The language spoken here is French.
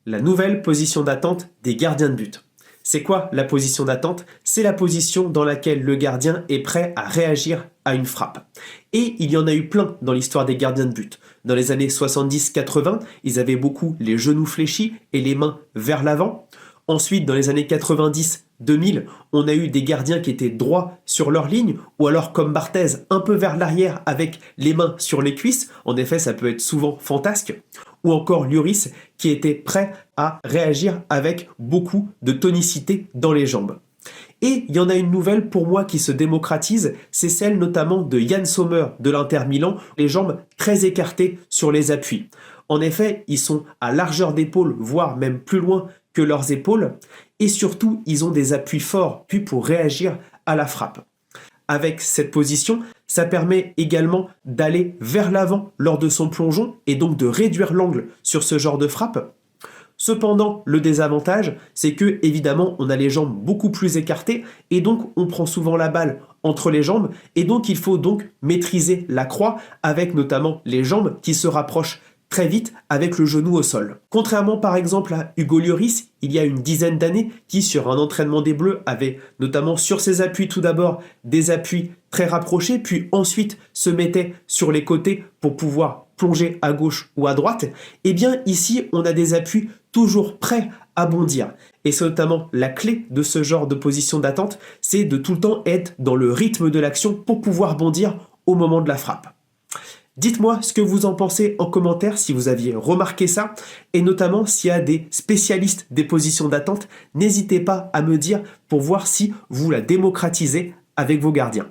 La nouvelle position d'attente des gardiens de but. C'est quoi la position d'attente? C'est la position dans laquelle le gardien est prêt à réagir à une frappe. Et il y en a eu plein dans l'histoire des gardiens de but. Dans les années 70-80, ils avaient beaucoup les genoux fléchis et les mains vers l'avant. Ensuite, dans les années 90-2000, on a eu des gardiens qui étaient droits sur leur ligne, ou alors comme Barthez, un peu vers l'arrière avec les mains sur les cuisses. En effet, ça peut être souvent fantasque. Ou encore Lloris, qui était prêt à réagir avec beaucoup de tonicité dans les jambes. Et il y en a une nouvelle pour moi qui se démocratise, c'est celle notamment de Yann Sommer de l'Inter Milan, les jambes très écartées sur les appuis. En effet, ils sont à largeur d'épaule, voire même plus loin que leurs épaules, et surtout, ils ont des appuis forts, puis pour réagir à la frappe. Avec cette position, ça permet également d'aller vers l'avant lors de son plongeon, et donc de réduire l'angle sur ce genre de frappe. Cependant, le désavantage, c'est que, évidemment, on a les jambes beaucoup plus écartées, et donc on prend souvent la balle entre les jambes, et donc il faut donc maîtriser la croix, avec notamment les jambes qui se rapprochent très vite avec le genou au sol. Contrairement par exemple à Hugo Lloris, il y a une dizaine d'années, qui sur un entraînement des Bleus avait notamment sur ses appuis tout d'abord des appuis très rapprochés, puis ensuite se mettait sur les côtés pour pouvoir plonger à gauche ou à droite, et bien ici on a des appuis toujours prêts à bondir. Et c'est notamment la clé de ce genre de position d'attente, c'est de tout le temps être dans le rythme de l'action pour pouvoir bondir au moment de la frappe. Dites-moi ce que vous en pensez en commentaire si vous aviez remarqué ça, et notamment s'il y a des spécialistes des positions d'attente, n'hésitez pas à me dire pour voir si vous la démocratisez avec vos gardiens.